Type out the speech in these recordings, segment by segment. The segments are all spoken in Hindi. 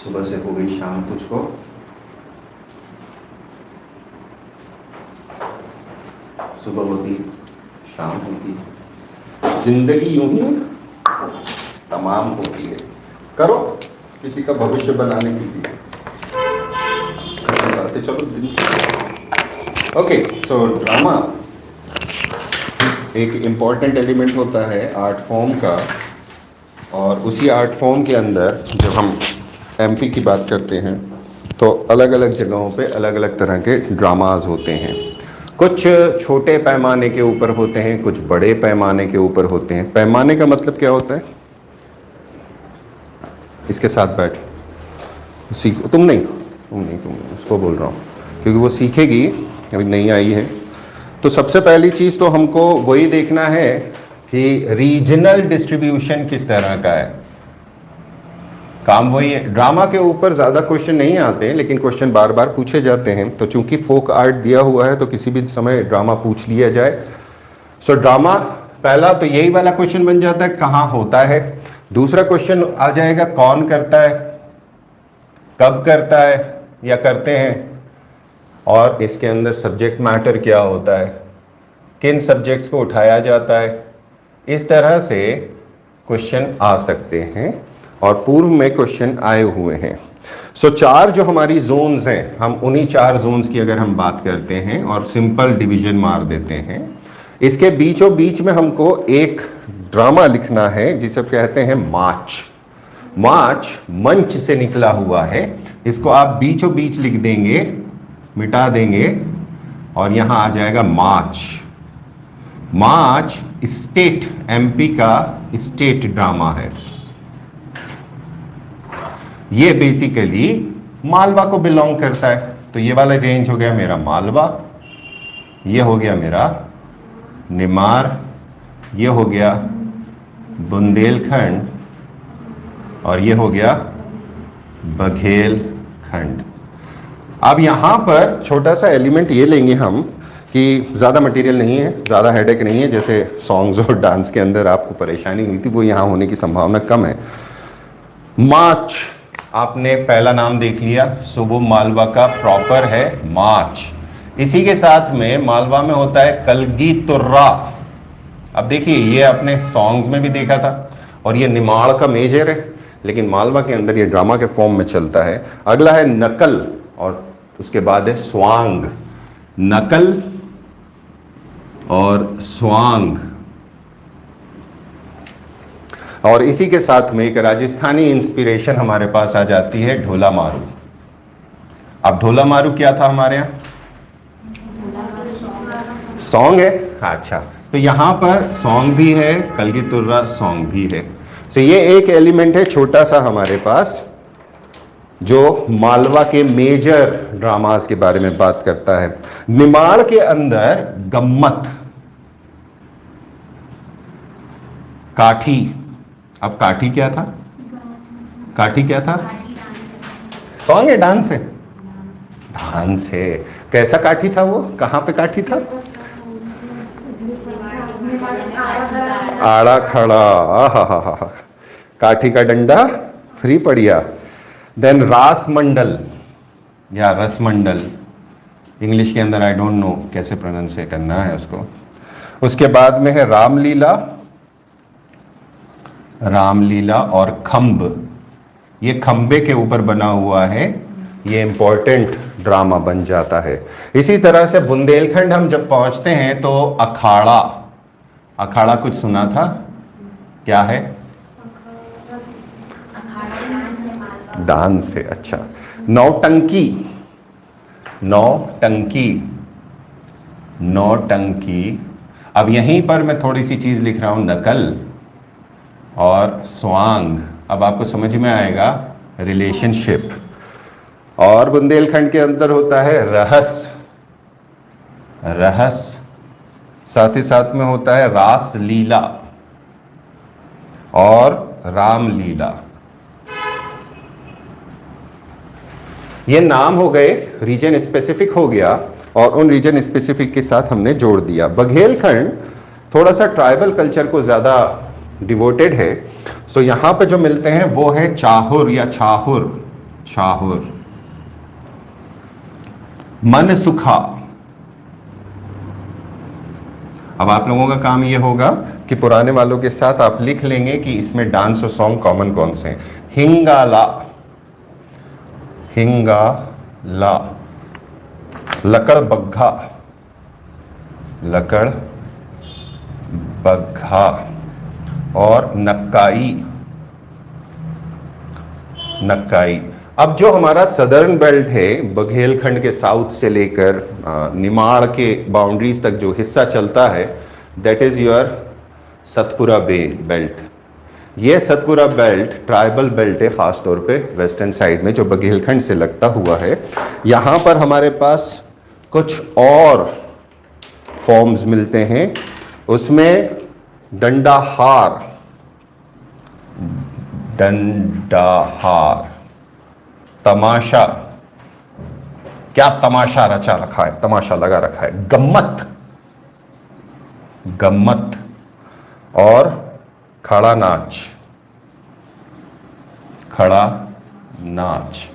सुबह से हो गई शाम तुझको, सुबह होती शाम होती, जिंदगी यूं ही तमाम होती है। करो किसी का भविष्य बनाने के लिए करते चलो दिन। ओके, सो ड्रामा एक इम्पॉर्टेंट एलिमेंट होता है आर्ट फॉर्म का, और उसी आर्ट फॉर्म के अंदर जब हम एमपी की बात करते हैं तो अलग अलग जगहों पे अलग अलग तरह के ड्रामाज होते हैं। कुछ छोटे पैमाने के ऊपर होते हैं, कुछ बड़े पैमाने के ऊपर होते हैं। पैमाने का मतलब क्या होता है? इसके साथ बैठ सीखो। तुम नहीं उसको बोल रहा हूँ क्योंकि वो सीखेगी, अभी नहीं आई है। तो सबसे पहली चीज़ तो हमको वही देखना है कि रीजनल डिस्ट्रीब्यूशन किस तरह का है। काम वही है। ड्रामा के ऊपर ज़्यादा क्वेश्चन नहीं आते हैं, लेकिन क्वेश्चन बार बार पूछे जाते हैं। तो चूंकि फोक आर्ट दिया हुआ है तो किसी भी समय ड्रामा पूछ लिया जाए। सो ड्रामा पहला तो यही वाला क्वेश्चन बन जाता है, कहाँ होता है। दूसरा क्वेश्चन आ जाएगा, कौन करता है, कब करता है या करते हैं, और इसके अंदर सब्जेक्ट मैटर क्या होता है, किन सब्जेक्ट्स को उठाया जाता है। इस तरह से क्वेश्चन आ सकते हैं और पूर्व में क्वेश्चन आए हुए हैं। सो चार जो हमारी जोन्स हैं, हम उन्हीं चार जोन्स की अगर हम बात करते हैं और सिंपल डिवीजन मार देते हैं, इसके बीचों बीच में हमको एक ड्रामा लिखना है जिसे कहते हैं मार्च। मार्च मंच से निकला हुआ है, इसको आप बीचों बीच लिख देंगे, मिटा देंगे और यहां आ जाएगा मार्च। मार्च स्टेट, एमपी का स्टेट ड्रामा है। ये बेसिकली मालवा को बिलोंग करता है। तो ये वाला रेंज हो गया मेरा मालवा, ये हो गया मेरा निमार, ये हो गया बुंदेलखंड और ये हो गया बघेलखंड। अब यहां पर छोटा सा एलिमेंट ये लेंगे हम कि ज़्यादा मटेरियल नहीं है, ज़्यादा हेडेक नहीं है। जैसे सॉन्ग्स और डांस के अंदर आपको परेशानी हुई थी, वो यहाँ होने की संभावना कम है। मार्च आपने पहला नाम देख लिया, सो वो मालवा का प्रॉपर है मार्च। इसी के साथ में मालवा में होता है कलगी तुर्रा। अब देखिए, ये आपने सॉन्ग्स में भी देखा था और ये निमाड़ का मेजर है, लेकिन मालवा के अंदर ये ड्रामा के फॉर्म में चलता है। अगला है नकल और उसके बाद है स्वांग। नकल और स्वांग, और इसी के साथ में एक राजस्थानी इंस्पिरेशन हमारे पास आ जाती है, ढोला मारू। अब ढोला मारू क्या था हमारे यहाँ? सॉन्ग है। अच्छा, तो यहां पर सॉन्ग भी है, कलगी तुर्रा सॉन्ग भी है। तो ये एक एलिमेंट है छोटा सा हमारे पास जो मालवा के मेजर ड्रामास के बारे में बात करता है। निमाड़ के अंदर गम्मत, काठी। अब काठी क्या था? काठी क्या था? सॉन्ग है, डांस है? डांस है। कैसा काठी था वो? कहां पे काठी था? आड़ा खड़ा, हा। काठी का डंडा फ्री पड़िया। देन रास मंडल या रसमंडल, इंग्लिश के अंदर आई डोंट नो कैसे प्रोनाउंस करना है उसको। उसके बाद में है रामलीला, रामलीला और खंब। ये खंबे के ऊपर बना हुआ है, ये इंपॉर्टेंट ड्रामा बन जाता है। इसी तरह से बुंदेलखंड हम जब पहुंचते हैं तो अखाड़ा। अखाड़ा कुछ सुना था? क्या है? डांस है। अच्छा, नौटंकी। नौटंकी, नौटंकी। अब यहीं पर मैं थोड़ी सी चीज लिख रहा हूं, नकल और स्वांग। अब आपको समझ में आएगा रिलेशनशिप। और बुंदेलखंड के अंदर होता है रहस, रहस। साथ ही साथ में होता है रास लीला और रामलीला। ये नाम हो गए, रीजन स्पेसिफिक हो गया और उन रीजन स्पेसिफिक के साथ हमने जोड़ दिया। बघेलखंड थोड़ा सा ट्राइबल कल्चर को ज़्यादा डिवोटेड है। सो यहाँ पे जो मिलते हैं वो है चाहुर या छाहुर। शाहुर, मन सुखा। अब आप लोगों का काम ये होगा कि पुराने वालों के साथ आप लिख लेंगे कि इसमें डांस और सॉन्ग कॉमन कौन से हैं। हिंगाला, हिंगाला, लकड़ बग्घा, लकड़ बग्घा, और नक्काई, नक्काई। अब जो हमारा सदर्न बेल्ट है, बघेलखंड के साउथ से लेकर निमाड़ के बाउंड्रीज तक जो हिस्सा चलता है, that is your Satpura belt. ये सतपुरा बेल्ट ट्राइबल बेल्ट है, खास तौर पे वेस्टर्न साइड में जो बघेलखंड से लगता हुआ है। यहाँ पर हमारे पास कुछ और फॉर्म्स मिलते हैं, उसमें डंडाहार, डंडाहार, तमाशा, क्या तमाशा रचा रखा है, तमाशा लगा रखा है, गम्मत, गम्मत, और खड़ा नाच, खड़ा नाच।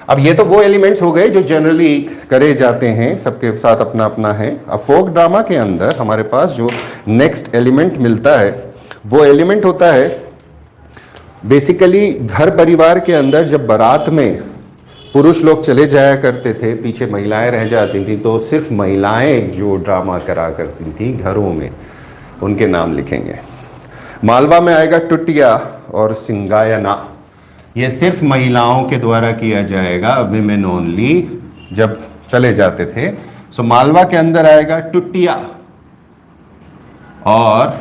अब ये तो वो एलिमेंट्स हो गए जो जनरली करे जाते हैं, सबके साथ अपना अपना है। अब फोक ड्रामा के अंदर हमारे पास जो नेक्स्ट एलिमेंट मिलता है, वो एलिमेंट होता है बेसिकली घर परिवार के अंदर जब बारात में पुरुष लोग चले जाया करते थे, पीछे महिलाएं रह जाती थी, तो सिर्फ महिलाएं जो ड्रामा करा करती थी घरों में, उनके नाम लिखेंगे। मालवा में आएगा टुटिया और सिंगायना, ये सिर्फ महिलाओं के द्वारा किया जाएगा, विमेन ओनली, जब चले जाते थे। सो मालवा के अंदर आएगा टुटिया और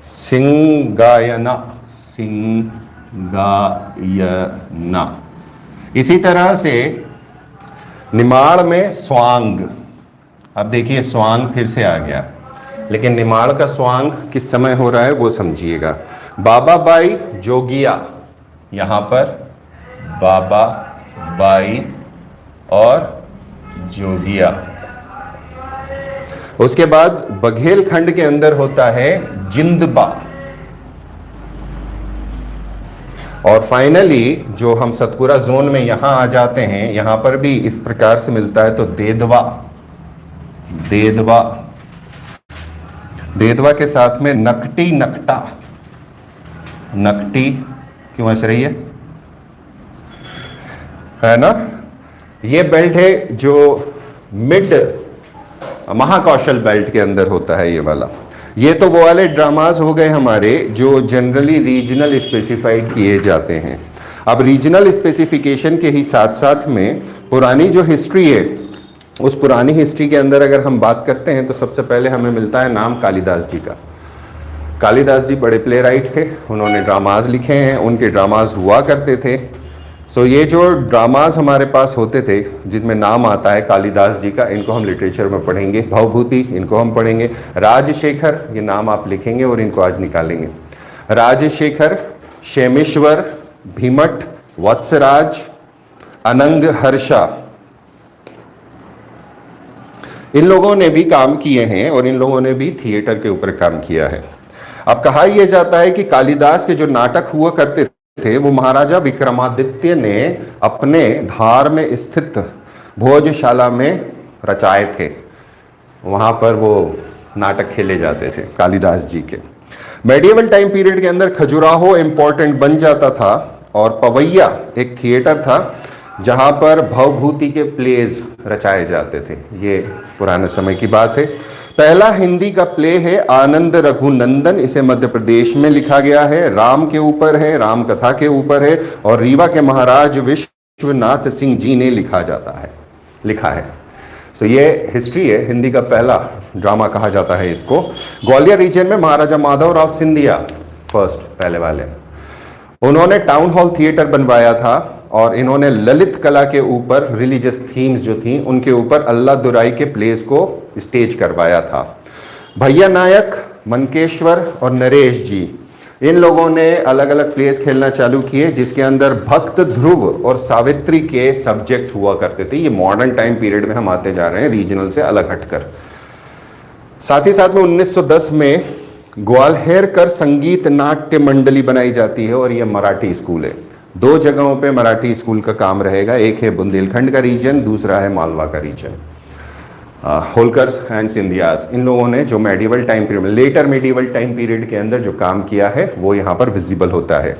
सिंगायना, सिंगायना। इसी तरह से निमाड़ में स्वांग, अब देखिए स्वांग फिर से आ गया, लेकिन निमाड़ का स्वांग किस समय हो रहा है वो समझिएगा। बाबा बाई जोगिया, यहां पर बाबा बाई और जोगिया। उसके बाद बघेलखंड के अंदर होता है जिंदबा, और फाइनली जो हम सतपुरा जोन में यहां आ जाते हैं, यहां पर भी इस प्रकार से मिलता है, तो देदवा, देदवा, देदवा के साथ में नकटी, नकटा, नकटी क्यों हंस रही है ना। ये बेल्ट है जो मिड महाकौशल बेल्ट के अंदर होता है, ये वाला। ये तो वो वाले ड्रामास हो गए हमारे जो जनरली रीजनल स्पेसिफाइड किए जाते हैं। अब रीजनल स्पेसिफिकेशन के ही साथ साथ में पुरानी जो हिस्ट्री है, उस पुरानी हिस्ट्री के अंदर अगर हम बात करते हैं तो सबसे पहले हमें मिलता है नाम कालिदास जी का। कालिदास जी बड़े प्ले राइट थे, उन्होंने ड्रामाज लिखे हैं, उनके ड्रामाज हुआ करते थे। सो ये जो ड्रामाज हमारे पास होते थे जिनमें नाम आता है कालिदास जी का, इनको हम लिटरेचर में पढ़ेंगे। भवभूति, इनको हम पढ़ेंगे। राजशेखर, ये नाम आप लिखेंगे और इनको आज निकालेंगे। राजशेखर, शेमेश्वर, भीमट, वत्सराज, अनंग हर्षा, इन लोगों ने भी काम किए हैं और इन लोगों ने भी थिएटर के ऊपर काम किया है। अब कहा यह जाता है कि कालिदास के जो नाटक हुआ करते थे वो महाराजा विक्रमादित्य ने अपने धार में स्थित भोजशाला में रचाए थे, वहां पर वो नाटक खेले जाते थे कालिदास जी के। मेडिएवल टाइम पीरियड के अंदर खजुराहो इंपॉर्टेंट बन जाता था और पवैया एक थिएटर था जहां पर भवभूति के प्लेज रचाए जाते थे। ये पुराने समय की बात है। पहला हिंदी का प्ले है आनंद रघुनंदन, इसे मध्य प्रदेश में लिखा गया है, राम के ऊपर है, राम कथा के ऊपर है, और रीवा के महाराज विश्वनाथ सिंह जी ने लिखा है। सो ये हिस्ट्री है, हिंदी का पहला ड्रामा कहा जाता है इसको। ग्वालियर रीजन में महाराजा माधवराव सिंधिया फर्स्ट, पहले वाले, उन्होंने टाउन हॉल थिएटर बनवाया था और इन्होंने ललित कला के ऊपर रिलीजियस थीम्स जो थी उनके ऊपर अल्लाह दुराई के प्लेस को स्टेज करवाया था। भैया नायक, मनकेश्वर और नरेश जी, इन लोगों ने अलग अलग प्लेस खेलना चालू किए जिसके अंदर भक्त ध्रुव और सावित्री के सब्जेक्ट हुआ करते थे। ये मॉडर्न टाइम पीरियड में हम आते जा रहे हैं, रीजनल से अलग हटकर। साथ ही साथ में 1910 में ग्वाल्हेर कर संगीत नाट्य मंडली बनाई जाती है और ये मराठी स्कूल है। दो जगहों पे मराठी स्कूल का काम रहेगा, एक है बुंदेलखंड का रीजन, दूसरा है मालवा का रीजन। होलकर्स एंड सिंधियास, इन लोगों ने जो medieval time period, later medieval time period के अंदर जो काम किया है वो यहाँ पर विजिबल होता है।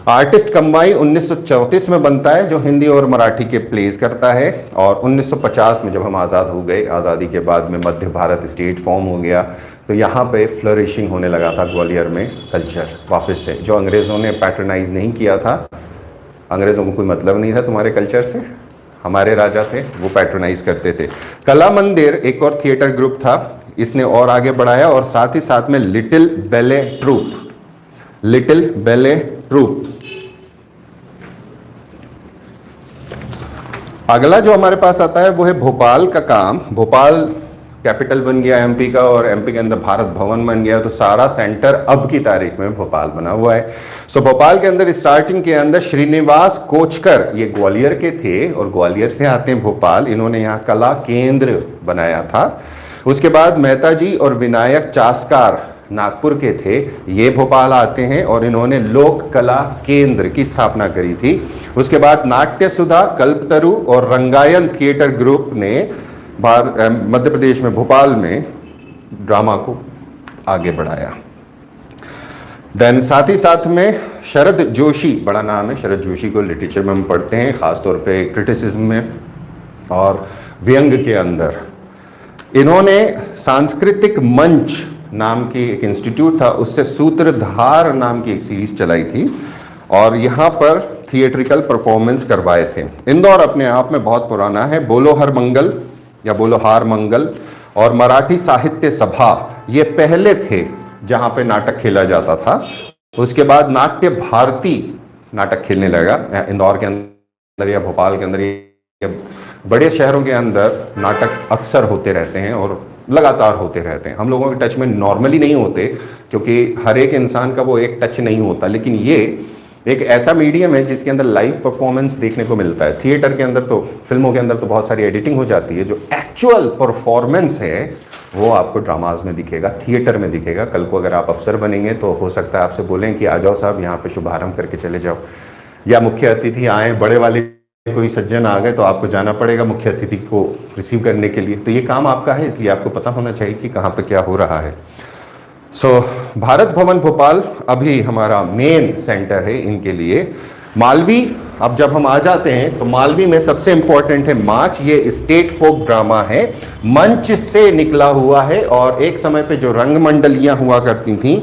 आर्टिस्ट कंबाई 1934 में बनता है, जो हिंदी और मराठी के प्लेस करता है, और 1950 में जब हम आज़ाद हो गए, आज़ादी के बाद में मध्य भारत स्टेट फॉर्म हो गया, तो यहाँ पे फ्लरिशिंग होने लगा था ग्वालियर में कल्चर वापस से, जो अंग्रेज़ों ने पैटर्नाइज नहीं किया था। अंग्रेज़ों को कोई मतलब नहीं था तुम्हारे कल्चर से, हमारे राजा थे वो पैट्रोनाइज करते थे। कला मंदिर एक और थिएटर ग्रुप था, इसने और आगे बढ़ाया, और साथ ही साथ में little ballet troupe, little ballet troupe. अगला जो हमारे पास आता है वो है भोपाल का काम। भोपाल कैपिटल बन गया एमपी का, और एमपी के अंदर भारत भवन बन गया, तो सारा सेंटर अब की तारीख में भोपाल बना हुआ है। सो भोपाल के अंदर स्टार्टिंग के अंदर श्रीनिवास कोचकर, ये ग्वालियर के थे और ग्वालियर से आते हैं भोपाल, इन्होंने यहाँ कला केंद्र बनाया था। उसके बाद मेहता जी और विनायक चास्कार नागपुर के थे, ये भोपाल आते हैं और इन्होंने लोक कला केंद्र की स्थापना करी थी। उसके बाद नाट्य सुधा, कल्पतरु और रंगायन थिएटर ग्रुप ने मध्य प्रदेश में भोपाल में ड्रामा को आगे बढ़ाया। देन साथ ही साथ में शरद जोशी, बड़ा नाम है शरद जोशी को, लिटरेचर में हम पढ़ते हैं, खासतौर पे क्रिटिसिज्म में और व्यंग के अंदर। इन्होंने सांस्कृतिक मंच नाम की एक इंस्टीट्यूट था, उससे सूत्रधार नाम की एक सीरीज चलाई थी, और यहाँ पर थिएट्रिकल परफॉर्मेंस करवाए थे। इंदौर अपने आप में बहुत पुराना है। बोलो हर मंगल या बोलो हार मंगल और मराठी साहित्य सभा, ये पहले थे जहाँ पे नाटक खेला जाता था। उसके बाद नाट्य भारती नाटक खेलने लगा इंदौर के अंदर या भोपाल के अंदर, या बड़े शहरों के अंदर नाटक अक्सर होते रहते हैं और लगातार होते रहते हैं। हम लोगों के टच में नॉर्मली नहीं होते, क्योंकि हर एक इंसान का वो एक टच नहीं होता, लेकिन ये एक ऐसा मीडियम है जिसके अंदर लाइव परफॉर्मेंस देखने को मिलता है। थिएटर के अंदर तो, फिल्मों के अंदर तो बहुत सारी एडिटिंग हो जाती है, जो एक्चुअल परफॉर्मेंस है वो आपको ड्रामाज में दिखेगा, थिएटर में दिखेगा। कल को अगर आप अफसर बनेंगे तो हो सकता है आपसे बोलें कि आ जाओ साहब यहाँ पे शुभारंभ करके चले जाओ, या मुख्य अतिथि आए, बड़े वाले कोई सज्जन आ गए तो आपको जाना पड़ेगा मुख्य अतिथि को रिसीव करने के लिए। तो ये काम आपका है, इसलिए आपको पता होना चाहिए कि कहाँ पे क्या हो रहा है। भारत भवन भोपाल अभी हमारा मेन सेंटर है इनके लिए। मालवी, अब जब हम आ जाते हैं तो मालवी में सबसे इंपॉर्टेंट है माच। ये स्टेट फोक ड्रामा है, मंच से निकला हुआ है, और एक समय पे जो रंग मंडलियां हुआ करती थी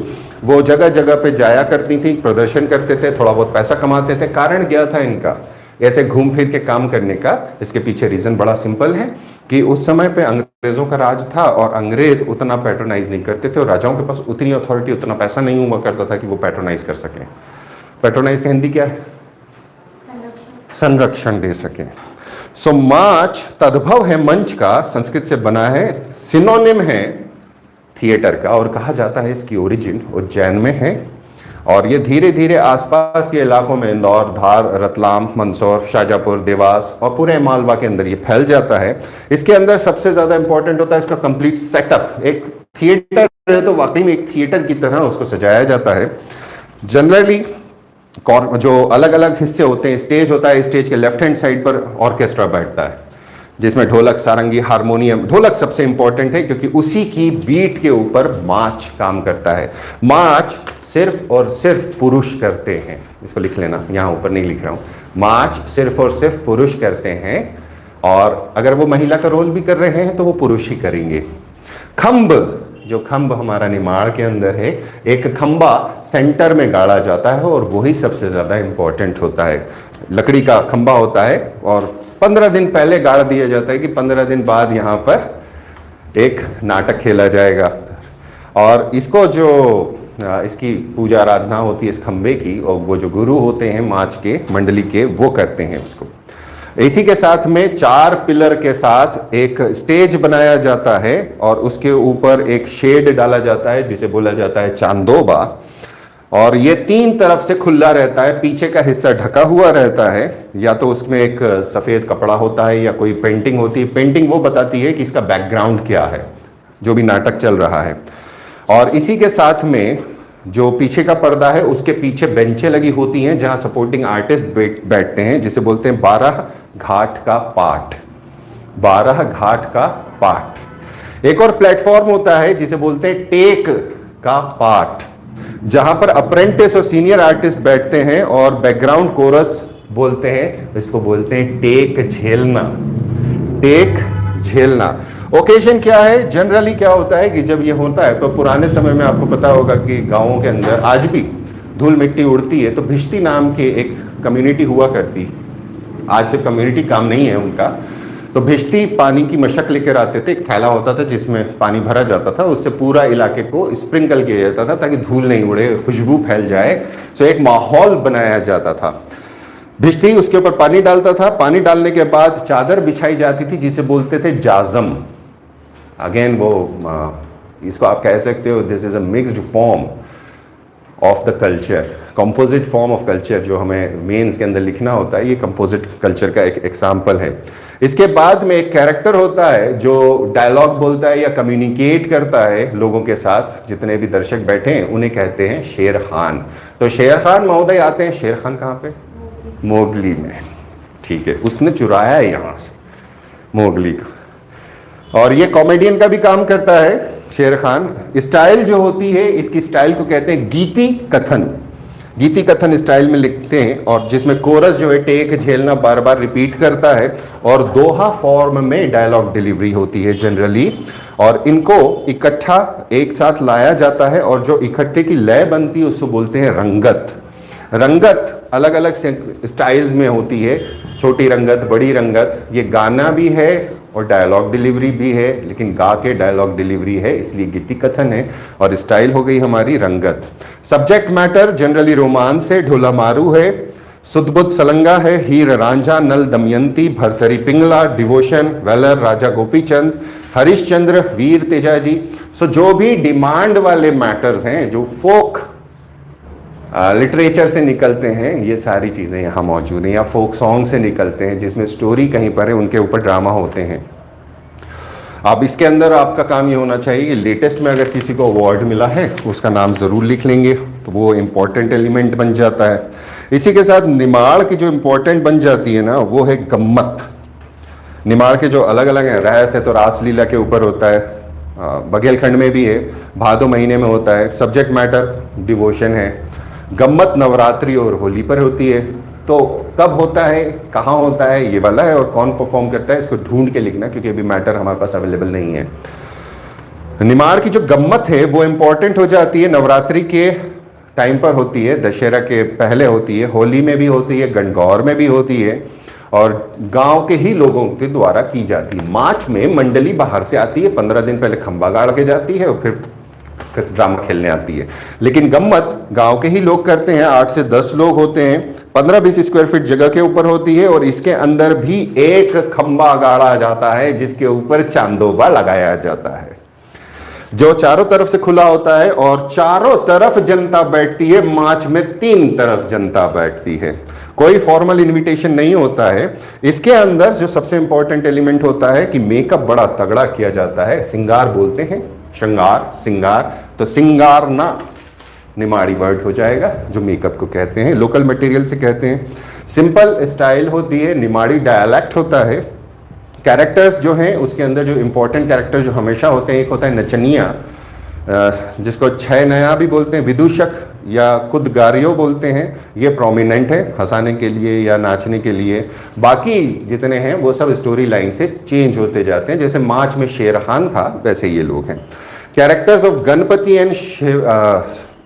वो जगह जगह पे जाया करती थी, प्रदर्शन करते थे, थोड़ा बहुत पैसा कमाते थे। कारण क्या था इनका ऐसे घूम फिर के काम करने का? इसके पीछे रीजन बड़ा सिंपल है कि उस समय पे अंग्रेजों का राज था, और अंग्रेज उतना पैट्रोनाइज नहीं करते थे, और राजाओं के पास उतनी अथॉरिटी, उतना पैसा नहीं हुआ करता था कि वो पैट्रोनाइज कर सकें। पैट्रोनाइज का हिंदी क्या है? संरक्षण दे सके। सो माच तद्भव है मंच का, संस्कृत से बना है, सिनोनिम है थिएटर का, और कहा जाता है इसकी ओरिजिन उज्जैन में है, और ये धीरे धीरे आसपास के इलाकों में इंदौर, धार, रतलाम, मंदसौर, शाजापुर, देवास और पूरे मालवा के अंदर ये फैल जाता है। इसके अंदर सबसे ज्यादा इंपॉर्टेंट होता है इसका कंप्लीट सेटअप। एक थिएटर है तो वाकई में एक थिएटर की तरह उसको सजाया जाता है। जनरली जो अलग अलग हिस्से होते हैं, स्टेज होता है, स्टेज के लेफ्ट हैंड साइड पर ऑर्केस्ट्रा बैठता है, जिसमें ढोलक, सारंगी, हारमोनियम। ढोलक सबसे इंपॉर्टेंट है क्योंकि उसी की बीट के ऊपर माच काम करता है। माच सिर्फ और सिर्फ पुरुष करते हैं, इसको लिख लेना, यहाँ ऊपर नहीं लिख रहा हूँ। माच सिर्फ और सिर्फ पुरुष करते हैं, और अगर वो महिला का रोल भी कर रहे हैं तो वो पुरुष ही करेंगे। खंब, जो खंब हमारा निमाड़ के अंदर है, एक खंबा सेंटर में गाड़ा जाता है और वही सबसे ज्यादा इंपॉर्टेंट होता है। लकड़ी का खंबा होता है और 15 दिन पहले गाड़ दिया जाता है कि 15 दिन बाद यहाँ पर एक नाटक खेला जाएगा, और इसको जो इसकी पूजा आराधना होती है इस खंबे की, और वो जो गुरु होते हैं माच के मंडली के, वो करते हैं उसको। इसी के साथ में 4 पिलर के साथ एक स्टेज बनाया जाता है, और उसके ऊपर एक शेड डाला जाता है जिसे बोला जाता है चांदोबा, और ये 3 तरफ से खुला रहता है। पीछे का हिस्सा ढका हुआ रहता है, या तो उसमें एक सफेद कपड़ा होता है या कोई पेंटिंग होती है। पेंटिंग वो बताती है कि इसका बैकग्राउंड क्या है, जो भी नाटक चल रहा है। और इसी के साथ में जो पीछे का पर्दा है उसके पीछे बेंचें लगी होती हैं जहां सपोर्टिंग आर्टिस्ट बैठते हैं, जिसे बोलते हैं 12 घाट का पाठ। 12 घाट का पाठ। एक और प्लेटफॉर्म होता है जिसे बोलते हैं टेक का पाठ, जहां पर अप्रेंटिस और सीनियर आर्टिस्ट बैठते हैं और बैकग्राउंड कोरस बोलते हैं। इसको बोलते हैं टेक झेलना। टेक झेलना। ओकेजन क्या है? जनरली क्या होता है कि जब ये होता है तो पुराने समय में आपको पता होगा कि गांवों के अंदर आज भी धूल मिट्टी उड़ती है, तो भिश्ती नाम की एक कम्युनिटी हुआ करती। आज से कम्युनिटी काम नहीं है उनका। तो भिश्ती पानी की मशक लेकर आते थे, एक थैला होता था जिसमें पानी भरा जाता था, उससे पूरा इलाके को स्प्रिंकल किया जाता था ताकि धूल नहीं उड़े, खुशबू फैल जाए। तो एक माहौल बनाया जाता था। भिश्ती उसके ऊपर पानी डालता था। पानी डालने के बाद चादर बिछाई जाती थी जिसे बोलते थे जाजम। अगेन वो इसको आप कह सकते हो this is a mixed form of the culture, composite form of culture. जो हमें मेंस के अंदर लिखना होता है, ये कंपोजिट कल्चर का एक एग्जाम्पल है। इसके बाद में एक कैरेक्टर होता है जो डायलॉग बोलता है या कम्युनिकेट करता है लोगों के साथ। जितने भी दर्शक बैठे हैं उन्हें कहते हैं शेर खान। तो शेर खान महोदय आते हैं। शेर खान कहाँ पे? मोगली में। ठीक है, उसने चुराया है यहां से मोगली को। और ये कॉमेडियन का भी काम करता है शेर खान। स्टाइल जो होती है, इसकी स्टाइल को कहते हैं गीति कथन। गीति कथन स्टाइल में लिखते हैं, और जिसमें कोरस जो है टेक झेलना बार बार रिपीट करता है, और दोहा फॉर्म में डायलॉग डिलीवरी होती है जनरली। और इनको इकट्ठा एक साथ लाया जाता है, और जो इकट्ठे की लय बनती है उसको बोलते हैं रंगत। रंगत अलग अलग स्टाइल्स में होती है, छोटी रंगत, बड़ी रंगत। ये गाना भी है और डायलॉग डिलीवरी भी है, लेकिन गा के डायलॉग डिलीवरी है, इसलिए गीति कथन है। और स्टाइल हो गई हमारी रंगत। सब्जेक्ट मैटर जनरली रोमांस है, ढोला मारू है, सुदबुद सलंगा है, हीर रांझा, नल दमयंती, भरथरी पिंगला, डिवोशन, वेलर, राजा गोपीचंद, हरिश्चंद्र, वीर तेजाजी। सो जो भी डिमांड वाले मैटर्स हैं, जो फोक लिटरेचर से निकलते हैं, ये सारी चीज़ें यहाँ मौजूद हैं। या फोक सॉन्ग से निकलते हैं जिसमें स्टोरी कहीं पर है, उनके ऊपर ड्रामा होते हैं। अब इसके अंदर आपका काम ये होना चाहिए कि लेटेस्ट में अगर किसी को अवार्ड मिला है उसका नाम ज़रूर लिख लेंगे, तो वो इम्पोर्टेंट एलिमेंट बन जाता है। इसी के साथ निमाड़ की जो इम्पोर्टेंट बन जाती है ना, वो है गम्मत। निमाड़ के जो अलग अलग हैं, रहस है तो रासलीला के ऊपर होता है, बघेलखंड में भी है, भादो महीने में होता है। सब्जेक्ट मैटर डिवोशन है। गम्मत नवरात्रि और होली पर होती है। तो कब होता है, कहाँ होता है, ये वाला है, और कौन परफॉर्म करता है, इसको ढूंढ के लिखना, क्योंकि अभी मैटर हमारे पास अवेलेबल नहीं है। निमाड़ की जो गम्मत है वो इंपॉर्टेंट हो जाती है, नवरात्रि के टाइम पर होती है, दशहरा के पहले होती है, होली में भी होती है, गणगौर में भी होती है, और गांव के ही लोगों के द्वारा की जाती है। मार्च में मंडली बाहर से आती है, 15 दिन पहले खंबा गाड़ के जाती है और फिर ड्रामा खेलने आती है। लेकिन गम्मत गांव के ही लोग करते हैं, 8 से 10 लोग होते हैं, 15-20 स्क्वायर फीट जगह के ऊपर होती है, और इसके अंदर भी एक खंबा गाड़ा जाता है जिसके ऊपर चांदोबा लगाया जाता है, जो चारों तरफ से खुला होता है, और चारों तरफ जनता बैठती है। मार्च में 3 तरफ जनता बैठती है। कोई फॉर्मल इनविटेशन नहीं होता है। इसके अंदर जो सबसे इंपॉर्टेंट एलिमेंट होता है कि मेकअप बड़ा तगड़ा किया जाता है। सिंगार बोलते हैं, श्रृंगार, सिंगार। तो सिंगारना निमाड़ी वर्ड हो जाएगा जो मेकअप को कहते हैं, लोकल मटेरियल से कहते हैं। सिंपल स्टाइल होती है, निमाड़ी डायलेक्ट होता है। कैरेक्टर्स जो हैं उसके अंदर जो इंपॉर्टेंट कैरेक्टर जो हमेशा होते हैं, एक होता है नचनिया, जिसको छह नया भी बोलते हैं, विदूषक या कुदगारियो बोलते हैं। ये प्रोमिनेंट है हंसाने के लिए या नाचने के लिए। बाकी जितने हैं वो सब स्टोरी लाइन से चेंज होते जाते हैं। जैसे मार्च में शेर खान था, वैसे ये लोग हैं। Characters of Ganpati and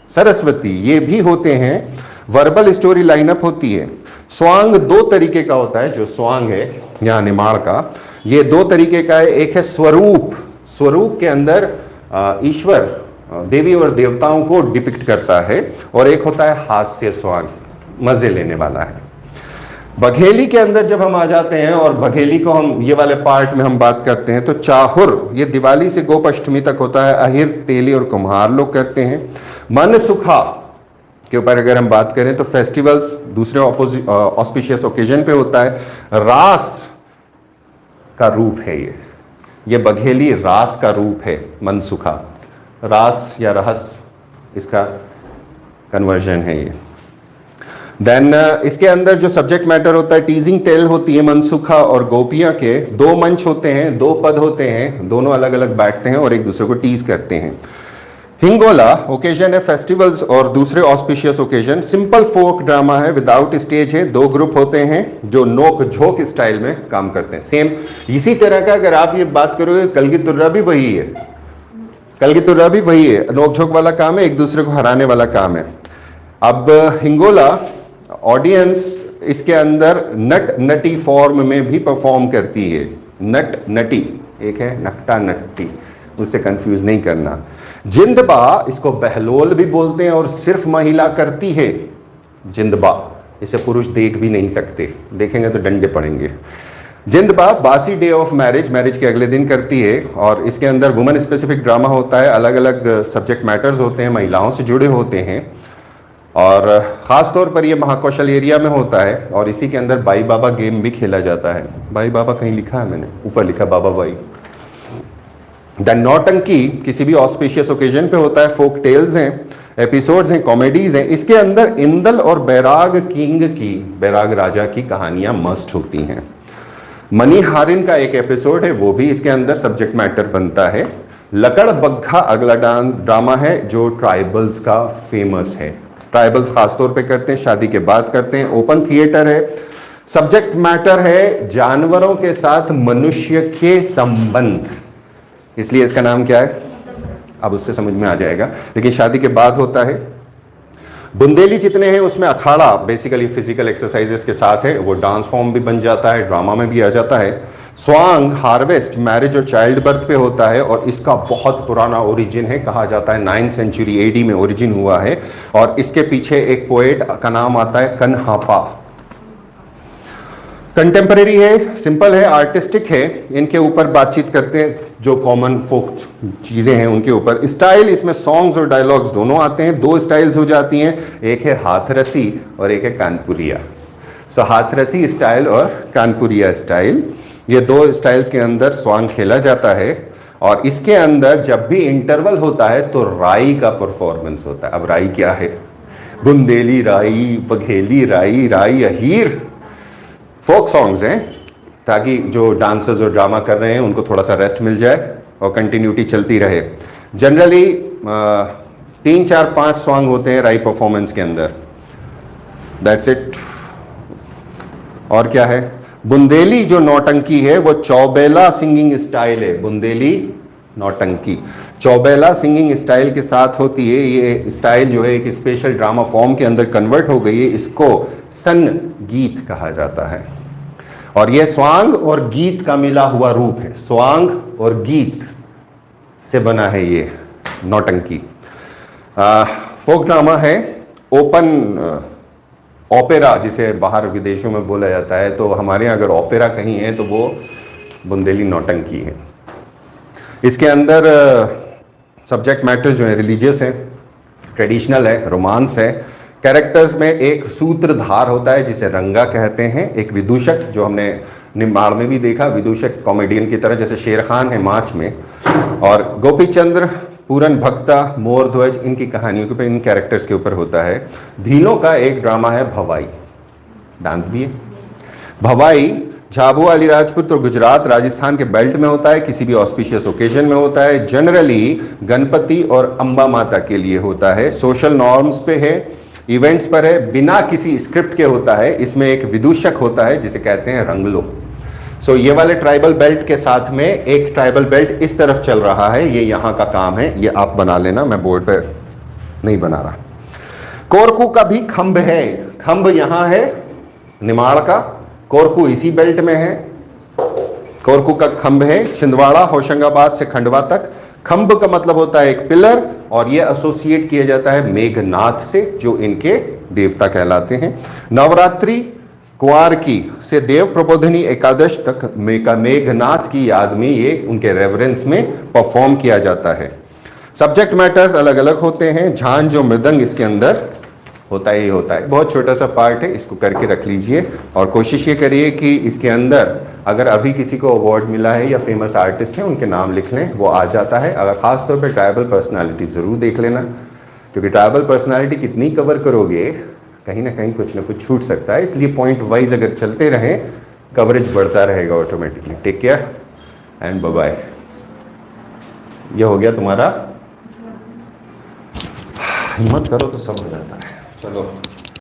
Saraswati ये भी होते हैं। वर्बल स्टोरी लाइनअप होती है। स्वांग 2 तरीके का होता है। जो स्वांग है यहाँ निमाड़ का, ये 2 तरीके का है। एक है स्वरूप, स्वरूप के अंदर ईश्वर, देवी और देवताओं को डिपिक्ट करता है, और एक होता है हास्य स्वांग, मजे लेने वाला है। बघेली के अंदर जब हम आ जाते हैं, और बघेली को हम ये वाले पार्ट में हम बात करते हैं, तो चाहुर ये दिवाली से गोप अष्टमी तक होता है। अहिर, तेली और कुम्हार लोग करते हैं। मन सुखा के ऊपर अगर हम बात करें तो फेस्टिवल्स दूसरे ऑस्पिशियस ओकेजन पे होता है। रास का रूप है ये बघेली रास का रूप है। मनसुखा रास या रहस इसका कन्वर्जन है ये। देन इसके अंदर जो सब्जेक्ट मैटर होता है, टीजिंग टेल होती है मनसुखा और गोपिया के। 2 मंच होते हैं, 2 पद होते हैं, दोनों अलग अलग बैठते हैं और एक दूसरे को टीज करते हैं। हिंगोला ओकेजन है फेस्टिवल्स और दूसरे ऑस्पिशियस ओकेजन। सिंपल फोक ड्रामा है, विदाउट स्टेज है। 2 ग्रुप होते हैं जो नोक झोंक स्टाइल में काम करते हैं। सेम इसी तरह का अगर आप ये बात करोगे, कलगी तुर्रा भी वही है, कलगी तुर्रा भी वही है, नोक झोंक वाला काम है, एक दूसरे को हराने वाला काम है। अब हिंगोला ऑडियंस इसके अंदर नट नटी फॉर्म में भी परफॉर्म करती है। नट नटी एक है, नकटा नट्टी, उससे कंफ्यूज नहीं करना। जिंदबा इसको बहलोल भी बोलते हैं और सिर्फ महिला करती है जिंदबा, इसे पुरुष देख भी नहीं सकते, देखेंगे तो डंडे पड़ेंगे। जिंदबा बासी डे ऑफ मैरिज, मैरिज के अगले दिन करती है और इसके अंदर वुमेन स्पेसिफिक ड्रामा होता है, अलग अलग सब्जेक्ट मैटर्स होते हैं, महिलाओं से जुड़े होते हैं और ख़ास तौर पर ये महाकौशल एरिया में होता है। और इसी के अंदर बाई बाबा गेम भी खेला जाता है। बाई बाबा कहीं लिखा है, मैंने ऊपर लिखा बाबा बाई। द नौटंकी किसी भी ऑस्पिशियस ओकेजन पे होता है। फोक टेल्स हैं, एपिसोड्स हैं, कॉमेडीज हैं। इसके अंदर इंदल और बैराग किंग की, बैराग राजा की कहानियां मस्ट होती हैं। मनी हारिन का एक एपिसोड है, वो भी इसके अंदर सब्जेक्ट मैटर बनता है। लकड़ बग्घा अगला ड्रामा है जो ट्राइबल्स का फेमस है। ट्राइबल्स खासतौर पे करते हैं, शादी के बाद करते हैं। ओपन थिएटर है। सब्जेक्ट मैटर है जानवरों के साथ मनुष्य के संबंध, इसलिए इसका नाम क्या है अब उससे समझ में आ जाएगा, लेकिन शादी के बाद होता है। बुंदेली जितने हैं उसमें अखाड़ा बेसिकली फिजिकल एक्सरसाइजेस के साथ है, वो डांस फॉर्म भी बन जाता है, ड्रामा में भी आ जाता है। स्वांग हार्वेस्ट मैरिज और चाइल्ड बर्थ पे होता है और इसका बहुत पुराना ओरिजिन है, कहा जाता है 9th सेंचुरी AD में ओरिजिन हुआ है। और इसके पीछे एक पोएट का नाम आता है कन्हापा। कंटेम्परेरी है, सिंपल है, आर्टिस्टिक है, इनके ऊपर बातचीत करते हैं जो कॉमन फोक चीज़ें हैं उनके ऊपर। स्टाइल इसमें सॉन्ग्स और डायलॉग्स दोनों आते हैं। 2 स्टाइल्स हो जाती हैं, एक है हाथरसी और एक है कानपुरिया। सो हाथरसी स्टाइल और कानपुरिया स्टाइल, ये 2 स्टाइल्स के अंदर स्वांग खेला जाता है। और इसके अंदर जब भी इंटरवल होता है तो राई का परफॉर्मेंस होता है। अब राई क्या है? बुंदेली राई, बघेली राई, राई अहीर, फोक सॉन्ग्स हैं ताकि जो डांसर्स और ड्रामा कर रहे हैं उनको थोड़ा सा रेस्ट मिल जाए और कंटिन्यूटी चलती रहे। जनरली 3, 4, 5 सॉन्ग होते हैं राई परफॉर्मेंस के अंदर, दैट्स इट। और क्या है? बुंदेली जो नौटंकी है वो चौबेला सिंगिंग स्टाइल है। बुंदेली नौटंकी चौबेला सिंगिंग स्टाइल के साथ होती है। ये स्टाइल जो है एक स्पेशल ड्रामा फॉर्म के अंदर कन्वर्ट हो गई है, इसको सन गीत कहा जाता है। और यह स्वांग और गीत का मिला हुआ रूप है, स्वांग और गीत से बना है ये नौटंकी। फोक ड्रामा है, ओपन ओपेरा जिसे बाहर विदेशों में बोला जाता है, तो हमारे यहाँ अगर ओपेरा कहीं है तो वो बुंदेली नौटंकी है। इसके अंदर सब्जेक्ट मैटर जो है रिलीजियस है, ट्रेडिशनल है, रोमांस है। कैरेक्टर्स में एक सूत्रधार होता है जिसे रंगा कहते हैं, एक विदूषक जो हमने निम्बाड़ में भी देखा, विदूषक कॉमेडियन की तरह जैसे शेर खान है माच में, और गोपी चंद्र, पूरन भक्ता, मोरध्वज, इनकी कहानियों के ऊपर, इन कैरेक्टर्स के ऊपर होता है। भीलों का एक ड्रामा है भवाई, डांस भी है। भवाई झाबुआ अलीराजपुर और गुजरात राजस्थान के बेल्ट में होता है, किसी भी ऑस्पिशियस ओकेजन में होता है। जनरली गणपति और अम्बा माता के लिए होता है, सोशल नॉर्म्स पे है, इवेंट्स पर है, बिना किसी स्क्रिप्ट के होता है। इसमें एक विदूषक होता है जिसे कहते हैं रंगलो। सो ये वाले ट्राइबल बेल्ट के साथ में एक ट्राइबल बेल्ट इस तरफ चल रहा है, ये यहाँ का काम है, ये आप बना लेना, मैं बोर्ड पे नहीं बना रहा। कोरकू का भी खंभ है, खंभ यहाँ है निमाड़ का, कोरकू इसी बेल्ट में है। कोरकू का खंभ है छिंदवाड़ा होशंगाबाद से खंडवा तक। खंभ का मतलब होता है एक पिलर, और ये एसोसिएट किया जाता है मेघनाथ से जो इनके देवता कहलाते हैं। नवरात्रि कुंवार की से देव प्रबोधिनी एकादश तक मेघनाथ की याद में ये उनके रेवरेंस में परफॉर्म किया जाता है। सब्जेक्ट मैटर्स अलग अलग होते हैं। झांझ जो मृदंग इसके अंदर होता ही होता है, बहुत छोटा सा पार्ट है, इसको करके रख लीजिए और कोशिश ये करिए कि इसके अंदर अगर अभी किसी को अवार्ड मिला है या फेमस आर्टिस्ट हैं उनके नाम लिख लें, वो आ जाता है। अगर ख़ास तौर पे ट्राइबल पर्सनालिटी ज़रूर देख लेना, क्योंकि ट्राइबल पर्सनालिटी कितनी कवर करोगे, कहीं ना कहीं कुछ ना कुछ छूट सकता है, इसलिए पॉइंट वाइज अगर चलते रहें कवरेज बढ़ता रहेगा automatically. Take care and bye bye. ये हो गया तुम्हारा, हिम्मत करो तो सब हो जाता है। चलो।